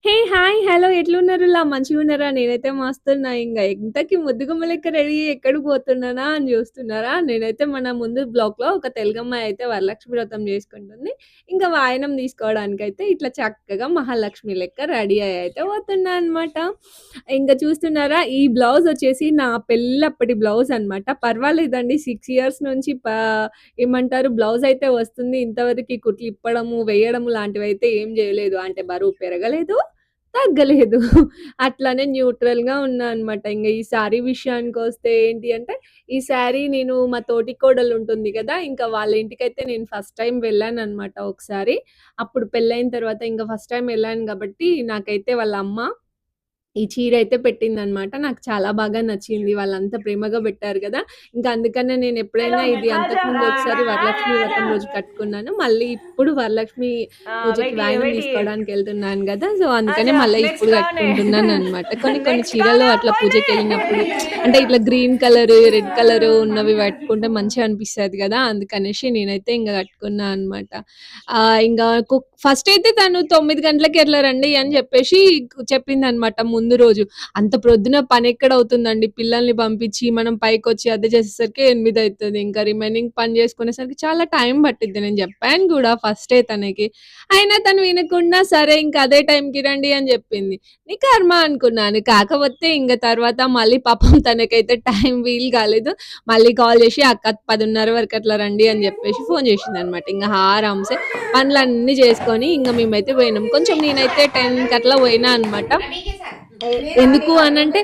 హే! Hi! Hello! ఎట్లున్నరులా? మంచిగున్నరా? నేనైతే మస్తున్నా. ఇంతకి ముద్దుగుమ్మ లెక్క రెడీ అయ్యి ఎక్కడికి పోతున్నానా అని జూస్తున్నారా? నేనైతే మన ముందు బ్లాక్‌లో ఒక తెలుగమ్మాయి అయితే వరలక్ష్మి వ్రతం జేసుకుంటుంది. ఇంకా వాయనం తీసుకోవడానికైతే ఇట్లా చక్కగా మహాలక్ష్మి లెక్క రెడీ అయ్యి అయితే పోతున్నా అనమాట. ఇంక చూస్తున్నారా? ఈ బ్లౌజొచ్చేసి నా పెళ్ళప్పటి బ్లౌజ్ అనమాట. పర్వాలేదండి 6 ఇయర్స్ నుంచి ఏమంటారు బ్లౌజయితే వస్తుంది. ఇంతవరకి కుట్లు ఇప్పడము, వేయడము లాంటివైతే ఏం జేయలేదు. అంటే బరువు పెరగలేదు, తగ్గలేదు. అట్లనే న్యూట్రల్‌గా ఉన్నా అనమాట. ఇంగ ఈ శారీ విషయానికొస్తే ఏంటి అంటే, ఈ శారీ నేను మా తోటి కోడలుంటుంది గదా! ఇంకా వాళ్ళ ఇంటికైతే నేను ఫస్ట్ టైమ్ వెళ్ళాననమాట ఒకసారి. అప్పుడు పెళ్లయిన తర్వాత ఇంక ఫస్ట్ టైమ్ వెళ్ళాను గాబట్టి, నాకైతే వాళ్ళ అమ్మ ఈ చీరైతే పెట్టిందనమాట. నాకు చాలా బాగా నచ్చింది. వాళ్ళంతా ప్రేమగా పెట్టారు గదా! ఇంకా అందుకనే నేనెప్పుడైనా ఇది అంతకుముందు ఒకసారి వరలక్ష్మి వ్రతం రోజు కట్టుకున్నాను. మళ్ళీ ఇప్పుడు వరలక్ష్మి పూజకి వెయిటియే, వాయనం వెయిటియే. తీసుకోవడానికెళ్తున్నాను గదా! సో, అందుకనే ఆజా మళ్ళా ఇప్పుడు నెక్స్ట్ కౌనే. కట్టుకుంటున్నాననమాట. కొన్ని నెక్స్ట్ చీరలు కౌనే అట్లా అప్పనే. పూజకెళ్ళినప్పుడు అంటే ఇట్లా గ్రీన్ కలరు, రెడ్ కలరు ఉన్నవి కట్టుకుంటే మంచిగా అనిపిస్తది గదా! అందుకనేసి నేనైతే ఇంగ కట్టుకున్నా అనమాట. ఇంగా ఫస్ట్ అయితే తను 9 గంటలకి అట్లా రండి అని జెప్పేసి చెప్పిందనమాట ముందు రోజు. అంత ప్రొద్దున పనెక్కడవుతుందండి. పిల్లల్ని పంపించి, మనం పైకొచ్చి అద్దె చేసేసరికి 8 అయితది. ఇంకా రిమైనింగ్ పని చేసుకునేసరికి చాలా టైం పట్టిద్ది. నేను జెప్పాను గూడా ఫస్టే తనకి. అయినా తను వినకుండా సరే ఇంక అదే టైంకి రండి అని జెప్పింది. నీ కర్మ అనుకున్నాను. కాకపోతే ఇంగ తర్వాత మళ్ళీ పాపం తనకైతే టైం వీలు కాలేదు. మళ్ళీ కాల్ జేసి అక్క 10:30 వరకు అట్లా రండి అని జెప్పేసి ఫోను జేసిందనమాట. ఇంగ ఆరాంసే పనులన్నీ జేసుకొని ఇంగ మేమైతే పోయినాం. కొంచెం నేనైతే 10కి అట్లా పోయినా అనమాట. ఎందుకు అనంటే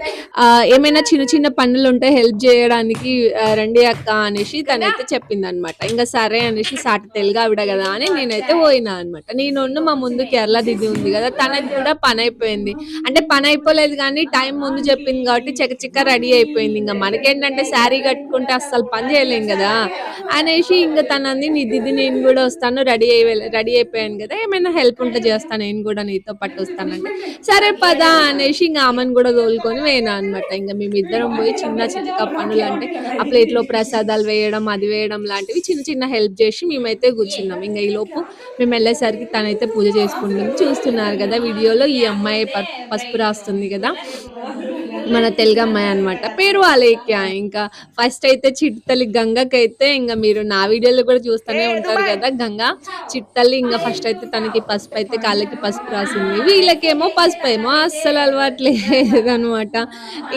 ఏమైనా చిన్న చిన్న పనులుంటే హెల్ప్ జేయడానికి రండి అక్క అనేసి గంగా తనైతే చెప్పిందనమాట. ఇంగ సరే అనేసి సాటి తెలుగావిడ గదా! అని నేనైతే పోయినా అనమాట. నేనును మా ముందు కేరళ దీది ఉంది గదా! తనకి గూడా పనయిపోయింది. అంటే పనయిపోలేదు గానీ టైం ముందు చెప్పింది గాబట్టి చకచక రెడీ అయిపోయింది. ఇంగ మనకేంటంటే శారీ కట్టుకుంటే అస్సలు పని జేయలేం గదా! అనేసి ఇంగ తనంది నీ దిది నేను గూడా వస్తాను రెడీ అయిపోయాను గదా! ఏమైనా హెల్ప్ ఉంటే జేస్తా నేను గూడా నీతో పాటు వస్తానంటే సరే పద అనేసి ఇంగ ఆమెను గూడా తోలుకొని పోయినా అనమాట. ఇంగ మేమిద్దరం బోయి చిన్న చితక పనులంటే, ఆ ప్లేట్‌లో ప్రసాదాలు వేయడం, అది వేయడం లాంటివి చిన్న చిన్న హెల్ప్ జేసి మేమైతే కూర్చున్నాం. ఇంగ ఈలోపు మేమెళ్ళేసరికి తనైతే పూజ చేసుకుంటుంది. చూస్తున్నారు గదా వీడియోలో ఈ అమ్మాయి పసుపు రాస్తుంది గదా! మన తెలుగమ్మాయి అనమాట. పేరు అలేఖ్య. ఇంకా ఫస్ట్ అయితే చిట్తల్లి గంగకైతే ఇంగ మీరు నా వీడియోలో కూడా ఏ చూస్తూనే ఉంటారు దుబాయ్. గదా! గంగ చిట్తల్లి ఇంగ ఫస్ట్ అయితే తనకి పసుపయితే కాళ్ళకి పసుపు రాసింది. వీళ్ళకేమో పసుపేమో అస్సలు అలవాటు లేదనమాట.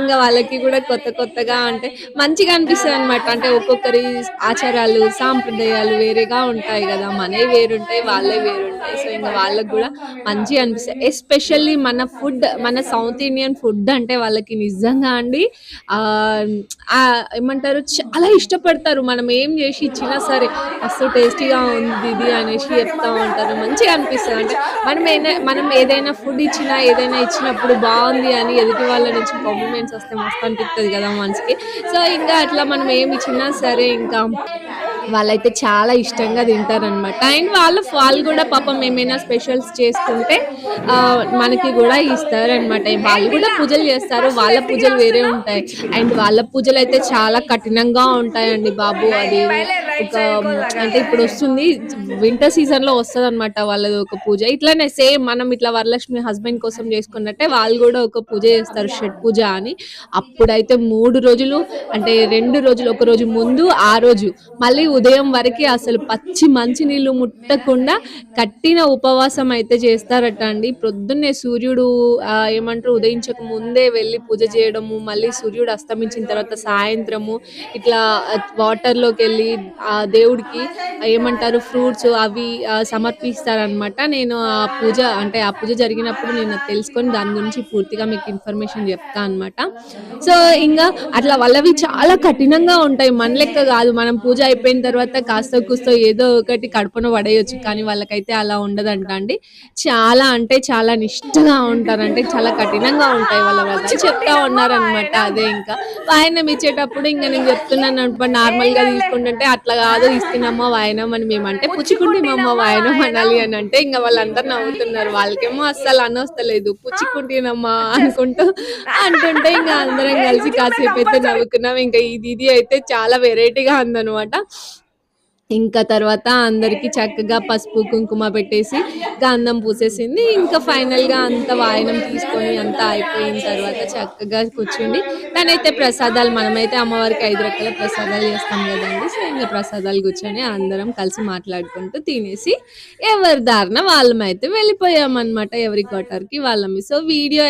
ఇంగ వాళ్ళకి కూడా కొత్తగా అంటే మంచిగా అనిపిస్తదనమాట. అంటే ఒక్కొక్కరి ఆచారాలు, సాంప్రదాయాలు వేరేగా ఉంటాయి గదా! మనయి వేరుంటాయి. వాళ్ళయి వేరుంటాయి. సో, ఇంగ వాళ్ళకి గూడా మంచిగా అనిపిస్తాయి. ఎస్పెషల్లీ మన ఫుడ్, మన సౌత్ ఇండియన్ ఫుడ్ అంటే వాళ్ళకి నిజంగా అండి ఆహ్, ఏమంటారు చాలా ఇష్టపడతారు. మనం ఏం జేసి ఇచ్చినా సరే, మస్తు టేస్టీగా ఉంది ఇది అనేసి చెప్తా ఉంటారు. మంచిగా అనిపిస్తది. అంటే మనం ఏదైనా ఫుడ్ ఇచ్చినా, ఏదైనా ఇచ్చినప్పుడు బావుంది అని ఎదుటి వాళ్ళ నుంచి కాంప్లిమెంట్స్ వస్తే మస్తు అనిపిత్తది గదా మనసుకి. సో, ఇంకా అట్లా మనం ఏమి ఇచ్చినా సరే ఇంకా వాళ్ళైతే చాలా ఇష్టంగా తింటారనమాట. అండ్ వాళ్ళు గూడా పాపం ఏమైనా స్పెషల్స్ చేసుకుంటే మనకి గూడా ఇస్తారనమాట. వాళ్ళు గూడా పూజలు చేస్తారు. వాళ్ళ పూజలు వేరే ఉంటాయి. అండ్ వాళ్ళ పూజలైతే చాలా కఠినంగా ఉంటాయండి బాబు. అది పైలే ఒక రైట్ సైడ్ కో అంటే ఇప్పుడొస్తుంది వింటర్ సీజన్‌లో వస్తదనమాట వాళ్ళది ఒక పూజ. ఇట్లనే సేమ్ మనం ఇట్లా వరలక్ష్మి హస్బెండ్ కోసం చేసుకున్నట్టే వాళ్ళు గూడా ఒక పూజ చేస్తారు. షట్ పూజ అని. అప్పుడైతే 3 రోజులు అంటే 2 రోజులు, ఒక రోజు ముందు, ఆ రోజు మళ్ళీ ఉదయం వరకి అసలు పచ్చి మంచినీళ్ళు ముట్టకుండా కట్టిన ఉపవాసం అయితే చేస్తారట అండి. ప్రొద్దున్నే సూర్యుడు ఏమంటారు ఉదయించక ముందే వెళ్లి పూజ చేయడము, మళ్ళీ సూర్యుడు అస్తమించిన తర్వాత సాయంత్రము ఇట్లా వాటర్‌లోకెళ్ళి దేవుడికి ఏమంటారు ఫ్రూట్స్ అవి సమర్పిస్తారనమాట. నేను ఆ పూజ జరిగినప్పుడు నేను అది తెలుసుకొని దాని గురించి పూర్తిగా మీకు ఇన్ఫర్మేషన్ చెప్తా అనమాట. సో, ఇంగా అట్లా వాళ్ళవి చాలా కఠినంగా ఉంటాయి. మన లెక్క గాదు. మనం పూజ అయిపోయిన తర్వాత కాస్తో కూస్తో ఏదో ఒకటి కడుపున పడేయొచ్చు. కానీ వాళ్ళకైతే అలా ఉండదంట అండి. చాలా అంటే చాలా నిష్టగా ఉంటారు. అంటే చాలా కఠినంగా ఉంటాయి వాళ్ళ వ్రతాలు. చెప్తా పుచ్చుకుంటినమ్మా ఉన్నారనమాట వాయనం. అదే ఇంకా. వాయనం ఇచ్చేటప్పుడు ఇంక నేను చెప్తున్నాననమాట నార్మల్‌గా ఏంటది? తీసుకుంటుంటే అట్లా గాదు ఇస్తినమ్మా వాయనం అని మేమంటే పుచ్చుకుంటినమ్మా పుచ్చుకుంటినమ్మా వాయనం వాయనం. అనాలి అనంటే ఇంగ వాళ్ళందరూ నవ్వుతున్నారు. వాళ్ళకేమో అస్సలు అనొస్తలేదు. ఆ! పుచ్చుకుంటినమ్మా చెస్ అనుకుంటూ అంటుంటే ఇంక అందరం ఏ కలిసి యూట్యూబ్‌లో కాసేపయితే కంపల్సరీ. నవ్వుకున్నాం. ఇంక ఈ దీది అయితే చాలా వెరైటీగా ఉందనమాట. ఇంకా తర్వాత అందరికి చక్కగా పసుపు, కుంకుమ పెట్టేసి, గంధం పూసేసింది. ఇంకా ఫైనల్‌గా అంతా వాయనం తీసుకొని అంతా అయిపోయిన తర్వాత చక్కగా కూర్చుండి తనైతే ప్రసాదాలు మనమైతే అమ్మవారికి 5 రకాల ప్రసాదాలు చేస్తాం గదండీ! సో, ఇంగ ప్రసాదాలు కూర్చొని అందరం కలిసి మాట్లాడుకుంటూ తినేసి ఎవరి దారిన వాళ్ళమైతే వెళ్ళిపోయామనమాట. ఎవరి క్వార్టర్‌కి వాళ్ళమి. సో, వీడియో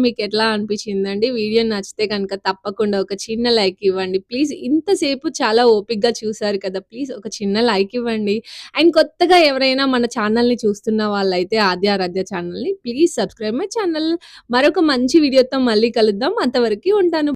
మీకెట్లా అనిపించిందండి? వీడియో నచ్చితే గనక తప్పకుండా ఒక చిన్న లైక్ ఇవ్వండి. ప్లీజ్ ఇంతసేపు చాలా ఓపికగా చూసారు కదా! ప్లీజ్ ఒక చిన్న లైక్ ఇవ్వండి. అండ్ కొత్తగా ఎవరైనా మన ఛానల్‌ని చూస్తున్న వాళ్ళైతే ఆద్య ఆరాధ్య ఛానల్‌ని ప్లీజ్ సబ్స్క్రైబ్ మై ఛానల్. మరొక మంచి వీడియోతో మళ్ళీ కలుద్దాం. అంతవరకి ఉంటాను.